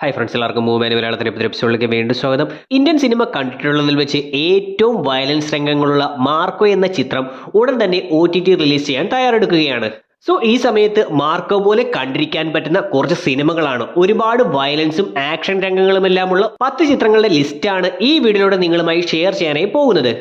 Hi friends, എല്ലാവർക്കും movement മലയാളത്തിന്റെ പുതിയ എപ്പിസോഡിലേക്ക് വീണ്ടും സ്വാഗതം. ഇന്ത്യൻ സിനിമ കണ്ടിട്ടുള്ളതിൽ വെച്ച് ഏറ്റവും വയലൻസ് രംഗങ്ങളുള്ള മാർക്കോ എന്ന ചിത്രം ഉടൻ തന്നെ OTT റിലീസ് ചെയ്യാൻ തയ്യാറെടുക്കുകയാണ്. സോ ഈ സമയത്ത് മാർക്കോ പോലെ കണ്ടിരിക്കാൻ പറ്റുന്ന കുറച്ച് സിനിമകളാണ്, ഒരുപാട് വയലൻസും ആക്ഷൻ രംഗങ്ങളുമെല്ലാമുള്ള 10 ചിത്രങ്ങളുടെ ലിസ്റ്റാണ് ഈ വീഡിയോയിലൂടെ നിങ്ങളുമായി ഷെയർ ചെയ്യാനായി പോകുന്നത്.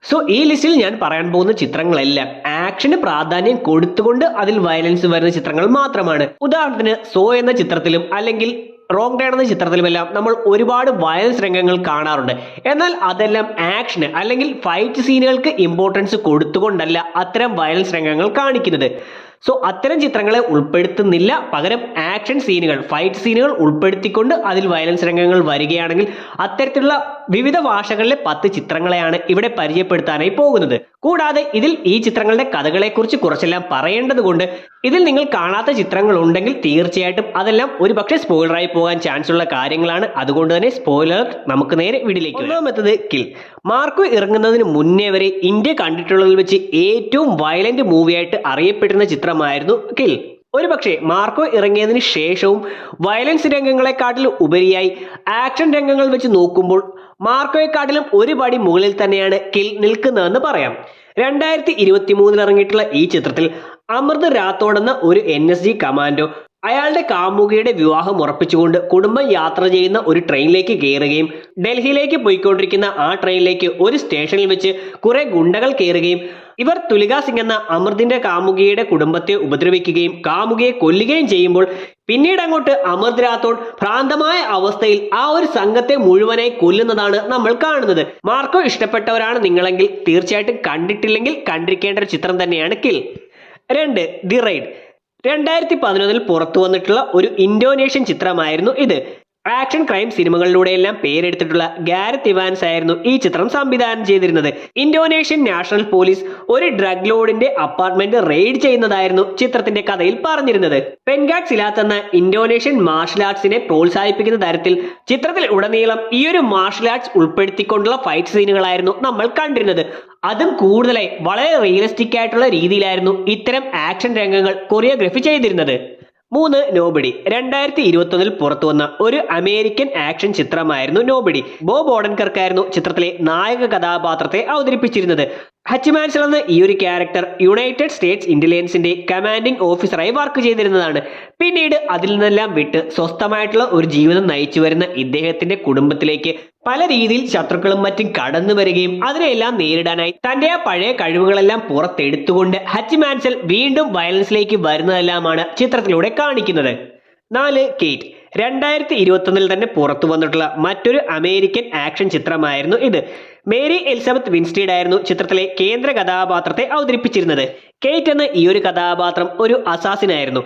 സോ ഈ ലിസ്റ്റിൽ ഞാൻ പറയാൻ പോകുന്ന ചിത്രങ്ങളെല്ലാം ആക്ഷന് പ്രാധാന്യം കൊടുത്തുകൊണ്ട് അതിൽ വയലൻസ് വരുന്ന ചിത്രങ്ങൾ മാത്രമാണ്. ഉദാഹരണത്തിന് സോ എന്ന ചിത്രത്തിലും അല്ലെങ്കിൽ റോങ് ടേൺ എന്ന ചിത്രത്തിലുമെല്ലാം നമ്മൾ ഒരുപാട് വയലൻസ് രംഗങ്ങൾ കാണാറുണ്ട്. എന്നാൽ അതെല്ലാം ആക്ഷന് അല്ലെങ്കിൽ ഫൈറ്റ് സീനുകൾക്ക് ഇമ്പോർട്ടൻസ് കൊടുത്തുകൊണ്ടല്ല അത്തരം വയലൻസ് രംഗങ്ങൾ കാണിക്കുന്നത്. സോ അത്തരം ചിത്രങ്ങളെ ഉൾപ്പെടുത്തുന്നില്ല, പകരം ആക്ഷൻ സീനുകൾ, ഫൈറ്റ് സീനുകൾ ഉൾപ്പെടുത്തിക്കൊണ്ട് അതിൽ വയലൻസ് രംഗങ്ങൾ വരികയാണെങ്കിൽ അത്തരത്തിലുള്ള വിവിധ ഭാഷകളിലെ 10 ചിത്രങ്ങളെയാണ് ഇവിടെ പരിചയപ്പെടുത്താനായി പോകുന്നത്. കൂടാതെ ഇതിൽ ഈ ചിത്രങ്ങളുടെ കഥകളെക്കുറിച്ച് കുറച്ചെല്ലാം പറയേണ്ടത് കൊണ്ട് ഇതിൽ നിങ്ങൾ കാണാത്ത ചിത്രങ്ങൾ ഉണ്ടെങ്കിൽ തീർച്ചയായിട്ടും അതെല്ലാം ഒരുപക്ഷെ സ്പോയിലറായി പോകാൻ ചാൻസ് ഉള്ള കാര്യങ്ങളാണ്. അതുകൊണ്ട് തന്നെ സ്പോയിലർ, നമുക്ക് നേരെ വീഡിയോയിലേക്ക്. ഒന്നാമത്തത് കിൽ. മാർക്കോ ഇറങ്ങുന്നതിന് മുന്നേ വരെ ഇന്ത്യ കണ്ടിട്ടുള്ളതിൽ വെച്ച് ഏറ്റവും വയലന്റ് മൂവിയായിട്ട് അറിയപ്പെടുന്ന ചിത്രമായിരുന്നു കിൽ. ഒരുപക്ഷെ മാർക്കോ ഇറങ്ങിയതിന് ശേഷവും വയലൻസ് രംഗങ്ങളെക്കാട്ടിലും ഉപരിയായി ആക്ഷൻ രംഗങ്ങൾ വെച്ച് നോക്കുമ്പോൾ മാർക്കോയെക്കാട്ടിലും ഒരു പടി മുകളിൽ തന്നെയാണ് കിൽ നിൽക്കുന്നതെന്ന് പറയാം. 2023 ഇറങ്ങിയിട്ടുള്ള ഈ ചിത്രത്തിൽ അമൃത് രാത്തോഡ് എന്ന ഒരു NSG കമാൻഡോ അയാളുടെ കാമുകിയുടെ വിവാഹം ഉറപ്പിച്ചുകൊണ്ട് കുടുംബം യാത്ര ചെയ്യുന്ന ഒരു ട്രെയിനിലേക്ക് കയറുകയും ഡൽഹിയിലേക്ക് പോയിക്കൊണ്ടിരിക്കുന്ന ആ ട്രെയിനിലേക്ക് ഒരു സ്റ്റേഷനിൽ വെച്ച് കുറെ ഗുണ്ടകൾ കയറുകയും ഇവർ തുലിക സിംഗ് എന്ന അമൃതിന്റെ കാമുകിയുടെ കുടുംബത്തെ ഉപദ്രവിക്കുകയും കാമുകിയെ കൊല്ലുകയും ചെയ്യുമ്പോൾ പിന്നീട് അങ്ങോട്ട് അമൃത് രാത്തോഡ് ഭ്രാന്തമായ അവസ്ഥയിൽ ആ ഒരു സംഘത്തെ മുഴുവനായി കൊല്ലുന്നതാണ് നമ്മൾ കാണുന്നത്. മാർക്കോ ഇഷ്ടപ്പെട്ടവരാണ് നിങ്ങളെങ്കിൽ തീർച്ചയായിട്ടും കണ്ടിട്ടില്ലെങ്കിൽ കണ്ടിരിക്കേണ്ട ഒരു ചിത്രം തന്നെയാണ് കിൽ. 2. The ride. 2011 പുറത്തു വന്നിട്ടുള്ള ഒരു ഇന്തോനേഷ്യൻ ചിത്രമായിരുന്നു ഇത്. ആക്ഷൻ ക്രൈം സിനിമകളിലൂടെയെല്ലാം പേരെടുത്തിട്ടുള്ള ഗാരത്ത് ഇവാൻസ് ആയിരുന്നു ഈ ചിത്രം സംവിധാനം ചെയ്തിരുന്നത്. ഇന്തോനേഷ്യൻ നാഷണൽ പോലീസ് ഒരു ഡ്രഗ് ലോഡിന്റെ അപ്പാർട്ട്മെന്റ് റെയ്ഡ് ചെയ്യുന്നതായിരുന്നു ചിത്രത്തിന്റെ കഥയിൽ പറഞ്ഞിരുന്നത്. പെൻഗാക് സിലാത്ത് എന്ന ഇന്തോനേഷ്യൻ മാർഷൽ ആർട്സിനെ പ്രോത്സാഹിപ്പിക്കുന്ന തരത്തിൽ ചിത്രത്തിൽ ഉടനീളം ഈ ഒരു മാർഷൽ ആർട്സ് ഉൾപ്പെടുത്തിക്കൊണ്ടുള്ള ഫൈറ്റ് സീനുകളായിരുന്നു നമ്മൾ കണ്ടിരുന്നത്. അതും കൂടുതലായി വളരെ റിയലിസ്റ്റിക് ആയിട്ടുള്ള രീതിയിലായിരുന്നു ഇത്തരം ആക്ഷൻ രംഗങ്ങൾ കൊറിയോഗ്രഫി ചെയ്തിരുന്നത്. 3. നോബഡി. 2021 പുറത്തു വന്ന ഒരു അമേരിക്കൻ ആക്ഷൻ ചിത്രമായിരുന്നു നോബഡി. ബോബ് ഓഡൻകർക്കായിരുന്നു ചിത്രത്തിലെ നായക കഥാപാത്രത്തെ അവതരിപ്പിച്ചിരുന്നത്. ഹച്ച് മാൻസൽ എന്ന ഈ ഒരു ക്യാരക്ടർ യുണൈറ്റഡ് സ്റ്റേറ്റ്സ് ഇന്റലിജൻസിന്റെ കമാൻഡിംഗ് ഓഫീസറായി വർക്ക് ചെയ്തിരുന്നതാണ്. പിന്നീട് അതിൽ നിന്നെല്ലാം വിട്ട് സ്വസ്ഥമായിട്ടുള്ള ഒരു ജീവിതം നയിച്ചു വരുന്ന ഇദ്ദേഹത്തിന്റെ കുടുംബത്തിലേക്ക് പല രീതിയിൽ ശത്രുക്കളും മറ്റും കടന്നു വരികയും അതിനെല്ലാം നേരിടാനായി തന്റെ ആ പഴയ കഴിവുകളെല്ലാം പുറത്തെടുത്തുകൊണ്ട് ഹച്ച് മാൻസൽ വീണ്ടും വയലൻസിലേക്ക് വരുന്നതെല്ലാമാണ് ചിത്രത്തിലൂടെ കാണിക്കുന്നത്. 4. കേറ്റ്. 2021 തന്നെ പുറത്തു വന്നിട്ടുള്ള മറ്റൊരു അമേരിക്കൻ ആക്ഷൻ ചിത്രമായിരുന്നു ഇത്. മേരി എലിസബത്ത് വിൻസ്റ്റീഡ് ആയിരുന്നു ചിത്രത്തിലെ കേന്ദ്ര കഥാപാത്രത്തെ അവതരിപ്പിച്ചിരുന്നത്. കേറ്റ് എന്ന ഈ ഒരു കഥാപാത്രം ഒരു അസാസിനായിരുന്നു.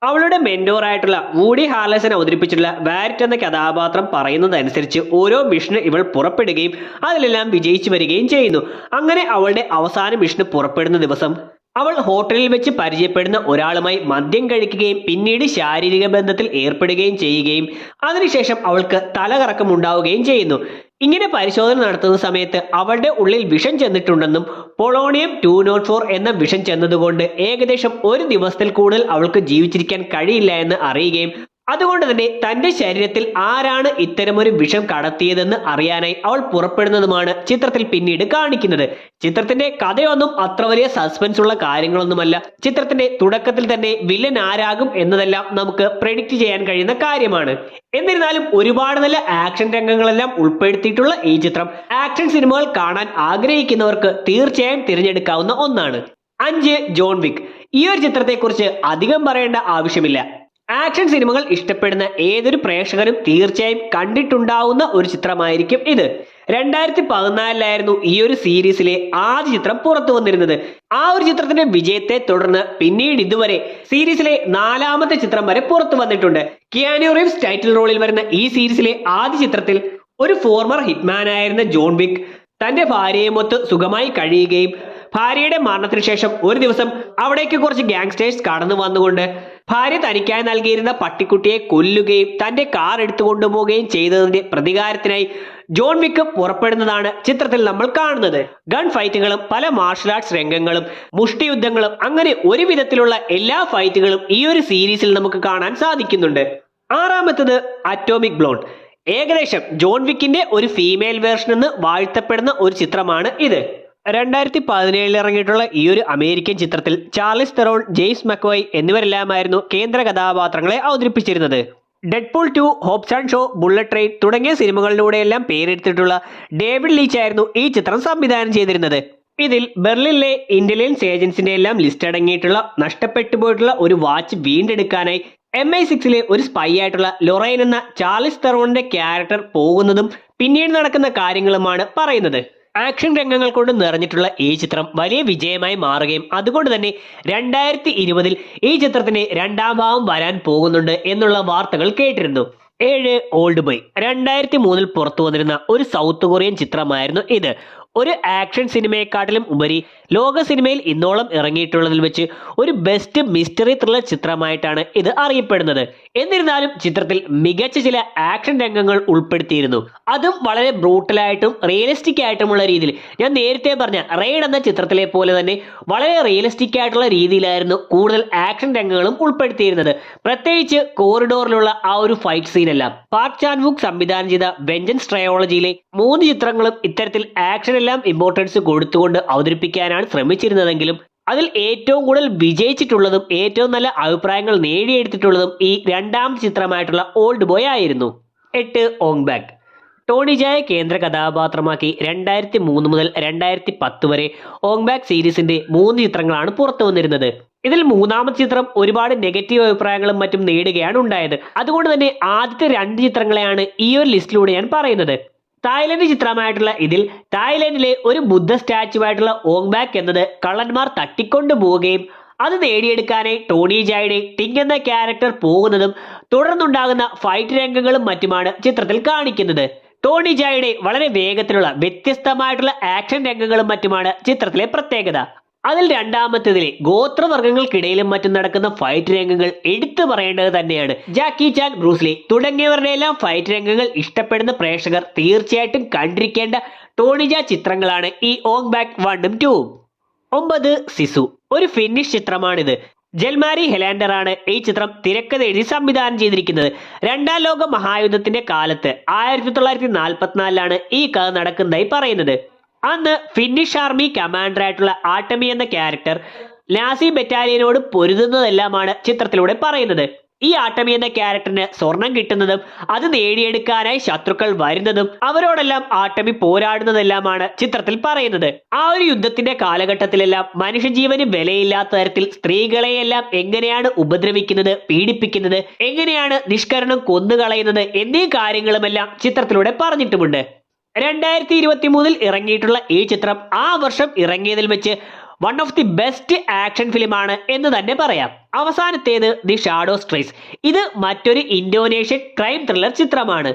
അവളുടെ മെന്റോറായിട്ടുള്ള വൂഡി ഹാർലെസൺ അവതരിപ്പിച്ചിട്ടുള്ള വാരിറ്റ് എന്ന കഥാപാത്രം പറയുന്നതനുസരിച്ച് ഓരോ മിഷന് ഇവൾ പുറപ്പെടുകയും അതിലെല്ലാം വിജയിച്ചു വരികയും ചെയ്യുന്നു. അങ്ങനെ അവളുടെ അവസാന മിഷന് പുറപ്പെടുന്ന ദിവസം അവൾ ഹോട്ടലിൽ വെച്ച് പരിചയപ്പെടുന്ന ഒരാളുമായി മദ്യം കഴിക്കുകയും പിന്നീട് ശാരീരിക ബന്ധത്തിൽ ഏർപ്പെടുകയും ചെയ്യുകയും അതിനുശേഷം അവൾക്ക് തലകറക്കം ഉണ്ടാവുകയും ചെയ്യുന്നു. ഇങ്ങനെ പരിശോധന നടത്തുന്ന സമയത്ത് അവളുടെ ഉള്ളിൽ വിഷം ചെന്നിട്ടുണ്ടെന്നും പൊളോണിയം 204 എന്ന വിഷം ചെന്നതുകൊണ്ട് ഏകദേശം ഒരു ദിവസത്തിൽ കൂടുതൽ അവൾക്ക് ജീവിച്ചിരിക്കാൻ കഴിയില്ല എന്ന് അറിയുകയും അതുകൊണ്ട് തന്നെ തന്റെ ശരീരത്തിൽ ആരാണ് ഇത്തരമൊരു വിഷം കടത്തിയതെന്ന് അറിയാനായി അവൾ പുറപ്പെടുന്നതുമാണ് ചിത്രത്തിൽ പിന്നീട് കാണിക്കുന്നത്. ചിത്രത്തിന്റെ കഥയൊന്നും അത്ര വലിയ സസ്പെൻസ് ഉള്ള കാര്യങ്ങളൊന്നുമല്ല. ചിത്രത്തിന്റെ തുടക്കത്തിൽ തന്നെ വില്ലൻ ആരാകും എന്നതെല്ലാം നമുക്ക് പ്രെഡിക്റ്റ് ചെയ്യാൻ കഴിയുന്ന കാര്യമാണ്. എന്നിരുന്നാലും ഒരുപാട് നല്ല ആക്ഷൻ രംഗങ്ങളെല്ലാം ഉൾപ്പെടുത്തിയിട്ടുള്ള ഈ ചിത്രം ആക്ഷൻ സിനിമകൾ കാണാൻ ആഗ്രഹിക്കുന്നവർക്ക് തീർച്ചയായും തിരഞ്ഞെടുക്കാവുന്ന ഒന്നാണ്. 5. John Wick. ഈ ഒരു ചിത്രത്തെക്കുറിച്ച് അധികം പറയേണ്ട ആവശ്യമില്ല. ആക്ഷൻ സിനിമകൾ ഇഷ്ടപ്പെടുന്ന ഏതൊരു പ്രേക്ഷകനും തീർച്ചയായും കണ്ടിട്ടുണ്ടാവുന്ന ഒരു ചിത്രമായിരിക്കും ഇത്. 2014 ഈ ഒരു സീരീസിലെ ആദ്യ ചിത്രം പുറത്തു വന്നിരുന്നത്. ആ ഒരു ചിത്രത്തിന്റെ വിജയത്തെ തുടർന്ന് പിന്നീട് ഇതുവരെ സീരീസിലെ 4ാമത്തെ ചിത്രം വരെ പുറത്തു വന്നിട്ടുണ്ട്. കിയാനു റീവ്സ് ടൈറ്റിൽ റോളിൽ വരുന്ന ഈ സീരീസിലെ ആദ്യ ചിത്രത്തിൽ ഒരു ഫോർമർ ഹിറ്റ്മാൻ ആയിരുന്ന ജോൺ വിക്ക് തന്റെ ഭാര്യയുമൊത്ത് സുഖമായി കഴിയുകയും ഭാര്യയുടെ മരണത്തിന് ശേഷം ഒരു ദിവസം അവിടേക്ക് കുറച്ച് ഗാങ്സ്റ്റേഴ്സ് കടന്നു വന്നുകൊണ്ട് ഭാര്യ തനിക്കായി നൽകിയിരുന്ന പട്ടിക്കുട്ടിയെ കൊല്ലുകയും തന്റെ കാർ എടുത്തു കൊണ്ടുപോവുകയും ചെയ്തതിന്റെ പ്രതികാരത്തിനായി ജോൺ വിക്ക് പുറപ്പെടുന്നതാണ് ചിത്രത്തിൽ നമ്മൾ കാണുന്നത്. ഗൺ ഫൈറ്റുകളും പല മാർഷൽ ആർട്സ് രംഗങ്ങളും മുഷ്ടിയുദ്ധങ്ങളും അങ്ങനെ ഒരു വിധത്തിലുള്ള എല്ലാ ഫൈറ്റുകളും ഈ ഒരു സീരീസിൽ നമുക്ക് കാണാൻ സാധിക്കുന്നുണ്ട്. ആറാമത്തത് അറ്റോമിക് ബ്ലോണ്ട്. ഏകദേശം ജോൺ വിക്കിന്റെ ഒരു ഫീമെയിൽ വേർഷൻ എന്ന് വാഴ്ത്തപ്പെടുന്ന ഒരു ചിത്രമാണ് ഇത്. 2017 ഇറങ്ങിയിട്ടുള്ള ഈ ഒരു അമേരിക്കൻ ചിത്രത്തിൽ ചാർലിസ് തെറോൺ, ജെയിംസ് മക്കോയ് എന്നിവരെല്ലാമായിരുന്നു കേന്ദ്ര കഥാപാത്രങ്ങളെ അവതരിപ്പിച്ചിരുന്നത്. Deadpool 2, Hobbs and Shaw, bullet train തുടങ്ങിയ സിനിമകളിലൂടെയെല്ലാം പേരെടുത്തിട്ടുള്ള ഡേവിഡ് ലീച്ച് ആയിരുന്നു ഈ ചിത്രം സംവിധാനം ചെയ്തിരുന്നത്. ഇതിൽ ബെർലിനിലെ ഇന്റലിജൻസ് ഏജൻസിന്റെ എല്ലാം ലിസ്റ്റ് അടങ്ങിയിട്ടുള്ള നഷ്ടപ്പെട്ടു പോയിട്ടുള്ള ഒരു വാച്ച് വീണ്ടെടുക്കാനായി MI6 ഒരു സ്പൈ ആയിട്ടുള്ള ലൊറൈൻ എന്ന ചാർലിസ് തെറോണിന്റെ ക്യാരക്ടർ പോകുന്നതും പിന്നീട് നടക്കുന്ന കാര്യങ്ങളുമാണ് പറയുന്നത്. ആക്ഷൻ രംഗങ്ങൾ കൊണ്ട് നിറഞ്ഞിട്ടുള്ള ഈ ചിത്രം വലിയ വിജയമായി മാറുകയും അതുകൊണ്ട് തന്നെ 2020 ഈ ചിത്രത്തിന് രണ്ടാം ഭാഗം വരാൻ പോകുന്നുണ്ട് എന്നുള്ള വാർത്തകൾ കേട്ടിരുന്നു. 7 ഓൾഡ് ബോയ്. 2003 പുറത്തു വന്നിരുന്ന ഒരു സൗത്ത് കൊറിയൻ ചിത്രമായിരുന്നു ഇത്. ഒരു ആക്ഷൻ സിനിമയെക്കാട്ടിലും ഉപരി ലോക സിനിമയിൽ ഇന്നോളം ഇറങ്ങിയിട്ടുള്ളതിൽ വെച്ച് ഒരു ബെസ്റ്റ് മിസ്റ്ററി ത്രില്ലർ ചിത്രമായിട്ടാണ് ഇത് അറിയപ്പെടുന്നത്. എന്നിരുന്നാലും ചിത്രത്തിൽ മികച്ച ചില ആക്ഷൻ രംഗങ്ങൾ ഉൾപ്പെടുത്തിയിരുന്നു. അതും വളരെ ബ്രൂട്ടലായിട്ടും റിയലിസ്റ്റിക് ആയിട്ടുമുള്ള രീതിയിൽ. ഞാൻ നേരത്തെ പറഞ്ഞ റെയ്ഡ് എന്ന ചിത്രത്തിലെ പോലെ തന്നെ വളരെ റിയലിസ്റ്റിക് ആയിട്ടുള്ള രീതിയിലായിരുന്നു കൂടുതൽ ആക്ഷൻ രംഗങ്ങളും ഉൾപ്പെടുത്തിയിരുന്നത്. പ്രത്യേകിച്ച് കോറിഡോറിലുള്ള ആ ഒരു ഫൈറ്റ് സീനെല്ലാം. പാർക്ക് ചാൻ വുക് സംവിധാനം ചെയ്ത വെഞ്ചൻസ് ട്രയോളജിയിലെ 3 ചിത്രങ്ങളും ഇത്തരത്തിൽ ആക്ഷൻ എല്ലാം ഇമ്പോർട്ടൻസ് കൊടുത്തുകൊണ്ട് അവതരിപ്പിക്കാനാണ് ശ്രമിച്ചിരുന്നതെങ്കിലും അതിൽ ഏറ്റവും കൂടുതൽ വിജയിച്ചിട്ടുള്ളതും ഏറ്റവും നല്ല അഭിപ്രായങ്ങൾ നേടിയെടുത്തിട്ടുള്ളതും ഈ രണ്ടാമത്തെ ചിത്രമായിട്ടുള്ള ഓൾഡ് ബോയ് ആയിരുന്നു. 8 ഓങ് ബാക്ക്. ടോണി ജായെ കേന്ദ്ര കഥാപാത്രമാക്കി 2003 മുതൽ 2010 വരെ ഓങ് ബാക്ക് സീരീസിന്റെ 3 ചിത്രങ്ങളാണ് പുറത്തു വന്നിരുന്നത്. ഇതിൽ മൂന്നാമത്തെ ചിത്രം ഒരുപാട് നെഗറ്റീവ് അഭിപ്രായങ്ങളും മറ്റും നേടുകയാണ് ഉണ്ടായത്. അതുകൊണ്ട് തന്നെ ആദ്യത്തെ 2 ചിത്രങ്ങളെയാണ് ഈ ഒരു ലിസ്റ്റിലൂടെ ഞാൻ പറയുന്നത്. തായ്ലൻഡ് ചിത്രമായിട്ടുള്ള ഇതിൽ തായ്ലൻഡിലെ ഒരു ബുദ്ധ സ്റ്റാച്ചു ആയിട്ടുള്ള ഓങ് ബാക്ക് എന്നത് കള്ളന്മാർ തട്ടിക്കൊണ്ടു പോവുകയും അത് നേടിയെടുക്കാനായി ടോണി ജായുടെ ടിങ് എന്ന ക്യാരക്ടർ പോകുന്നതും തുടർന്നുണ്ടാകുന്ന ഫൈറ്റ് രംഗങ്ങളും മറ്റുമാണ് ചിത്രത്തിൽ കാണിക്കുന്നത്. ടോണി ജായുടെ വളരെ വേഗത്തിലുള്ള വ്യത്യസ്തമായിട്ടുള്ള ആക്ഷൻ രംഗങ്ങളും മറ്റുമാണ് ചിത്രത്തിലെ പ്രത്യേകത. അതിൽ രണ്ടാമത്തേതിലെ ഗോത്രവർഗ്ഗങ്ങൾക്കിടയിലും മറ്റും നടക്കുന്ന ഫൈറ്റ് രംഗങ്ങൾ എടുത്തു പറയേണ്ടത് തന്നെയാണ്. ജാക്കി ചാൻ, ബ്രൂസ്ലി തുടങ്ങിയവരുടെ എല്ലാം ഫൈറ്റ് രംഗങ്ങൾ ഇഷ്ടപ്പെടുന്ന പ്രേക്ഷകർ തീർച്ചയായിട്ടും കണ്ടിരിക്കേണ്ട ടോണി ജാ ചിത്രങ്ങളാണ് ഈ ഓങ് ബാക്ക് 1ഉം 2ഉം. 9 സിസു. ഒരു ഫിന്നിഷ് ചിത്രമാണിത്. ജൽമാരി ഹെലാൻഡർ ആണ് ഈ ചിത്രം തിരക്കഥ എഴുതി സംവിധാനം ചെയ്തിരിക്കുന്നത്. 2ാം ലോക മഹായുദ്ധത്തിന്റെ കാലത്ത് 1944 ഈ കഥ നടക്കുന്നതായി പറയുന്നത്. അന്ന് ഫിന്നിഷ് ആർമി കമാൻഡർ ആയിട്ടുള്ള ആട്ടമി എന്ന ക്യാരക്ടർ നാസി ബറ്റാലിയനോട് പൊരുതുന്നതെല്ലാമാണ് ചിത്രത്തിലൂടെ പറയുന്നത്. ഈ ആട്ടമി എന്ന ക്യാരക്ടറിന് സ്വർണം കിട്ടുന്നതും അത് നേടിയെടുക്കാനായി ശത്രുക്കൾ വരുന്നതും അവരോടെല്ലാം ആട്ടമി പോരാടുന്നതെല്ലാമാണ് ചിത്രത്തിൽ പറയുന്നത്. ആ ഒരു യുദ്ധത്തിന്റെ കാലഘട്ടത്തിലെല്ലാം മനുഷ്യജീവന് വിലയില്ലാത്ത തരത്തിൽ സ്ത്രീകളെയെല്ലാം എങ്ങനെയാണ് ഉപദ്രവിക്കുന്നത്, പീഡിപ്പിക്കുന്നത്, എങ്ങനെയാണ് നിഷ്കരണം കൊന്നുകളയുന്നത് എന്നീ കാര്യങ്ങളുമെല്ലാം ചിത്രത്തിലൂടെ പറഞ്ഞിട്ടുമുണ്ട്. 2023 ഇറങ്ങിയിട്ടുള്ള ഈ ചിത്രം ആ വർഷം ഇറങ്ങിയതിൽ വെച്ച് one of the best action ഫിലിമാണ് എന്ന് തന്നെ പറയാം. അവസാനത്തേത് ദി ഷാഡോസ് ട്രേസ്. ഇത് മറ്റൊരു ഇന്തോനേഷ്യൻ ക്രൈം ത്രില്ലർ ചിത്രമാണ്.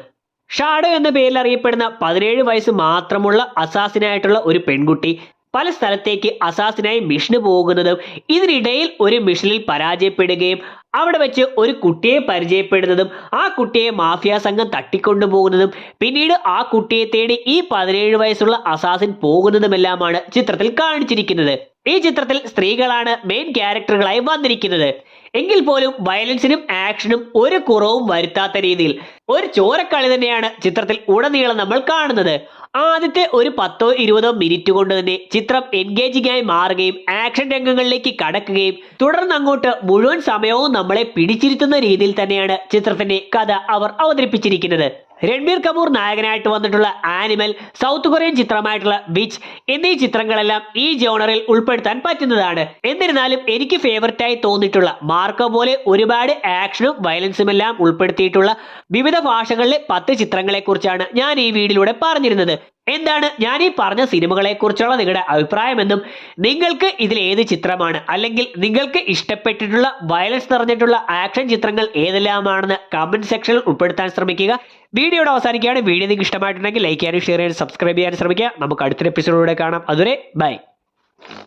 ഷാഡോ എന്ന പേരിൽ അറിയപ്പെടുന്ന 17 വയസ്സ് മാത്രമുള്ള അസാസിനായിട്ടുള്ള ഒരു പെൺകുട്ടി പല സ്ഥലത്തേക്ക് അസാസിനായി മിഷന് പോകുന്നതും ഇതിനിടയിൽ ഒരു മിഷനിൽ പരാജയപ്പെടുകയും അവിടെ വെച്ച് ഒരു കുട്ടിയെ പരിചയപ്പെടുന്നതും ആ കുട്ടിയെ മാഫിയ സംഘം തട്ടിക്കൊണ്ടുപോകുന്നതും പിന്നീട് ആ കുട്ടിയെ തേടി ഈ 17 വയസ്സുള്ള അസാസിൻ പോകുന്നതുമെല്ലാമാണ് ചിത്രത്തിൽ കാണിച്ചിരിക്കുന്നത്. ഈ ചിത്രത്തിൽ സ്ത്രീകളാണ് മെയിൻ ക്യാരക്ടറുകളായി വന്നിരിക്കുന്നത്. എങ്കിൽ പോലും വയലൻസിനും ആക്ഷനും ഒരു കുറവും വരുത്താത്ത രീതിയിൽ ഒരു ചോരക്കളി തന്നെയാണ് ചിത്രത്തിൽ ഉടനീളം നമ്മൾ കാണുന്നത്. ആദ്യത്തെ ഒരു 10-20 മിനിറ്റ് കൊണ്ട് തന്നെ ചിത്രം എൻഗേജിംഗ് ആയി മാറുകയും ആക്ഷൻ രംഗങ്ങളിലേക്ക് കടക്കുകയും തുടർന്ന് അങ്ങോട്ട് മുഴുവൻ സമയവും നമ്മളെ പിടിച്ചിരുത്തുന്ന രീതിയിൽ തന്നെയാണ് ചിത്രത്തിന്റെ കഥ അവർ അവതരിപ്പിച്ചിരിക്കുന്നത്. രൺബീർ കപൂർ നായകനായിട്ട് വന്നിട്ടുള്ള ആനിമൽ, സൗത്ത് കൊറിയൻ ചിത്രമായിട്ടുള്ള വിച്ച് എന്നീ ചിത്രങ്ങളെല്ലാം ഈ ജോണറിൽ ഉൾപ്പെടുത്താൻ പറ്റുന്നതാണ്. എന്നിരുന്നാലും എനിക്ക് ഫേവററ്റ് ആയി തോന്നിയിട്ടുള്ള മാർക്കോ പോലെ ഒരുപാട് ആക്ഷനും വയലൻസും എല്ലാം ഉൾപ്പെടുത്തിയിട്ടുള്ള വിവിധ ഭാഷകളിലെ 10 ചിത്രങ്ങളെ കുറിച്ചാണ് ഞാൻ ഈ വീഡിയോയിലൂടെ പറഞ്ഞിരുന്നത്. എന്താണ് ഞാൻ ഈ പറഞ്ഞ സിനിമകളെ കുറിച്ചുള്ള നിങ്ങളുടെ അഭിപ്രായമെന്നും നിങ്ങൾക്ക് ഇതിൽ ഏത് ചിത്രമാണ് അല്ലെങ്കിൽ നിങ്ങൾക്ക് ഇഷ്ടപ്പെട്ടിട്ടുള്ള വയലൻസ് നിറഞ്ഞിട്ടുള്ള ആക്ഷൻ ചിത്രങ്ങൾ ഏതെല്ലാമാണെന്ന് കമന്റ് സെക്ഷനിൽ ഉൾപ്പെടുത്താൻ ശ്രമിക്കുക. വീഡിയോയുടെ അവസാനിക്കുകയാണ്. വീഡിയോ നിങ്ങൾക്ക് ഇഷ്ടമായിട്ടുണ്ടെങ്കിൽ ലൈക്ക് ചെയ്യാനും ഷെയർ ചെയ്യാനും സബ്സ്ക്രൈബ് ചെയ്യാനും ശ്രമിക്കുക. നമുക്ക് അടുത്തൊരു എപ്പിസോഡിലൂടെ കാണാം. അതുവരെ ബൈ.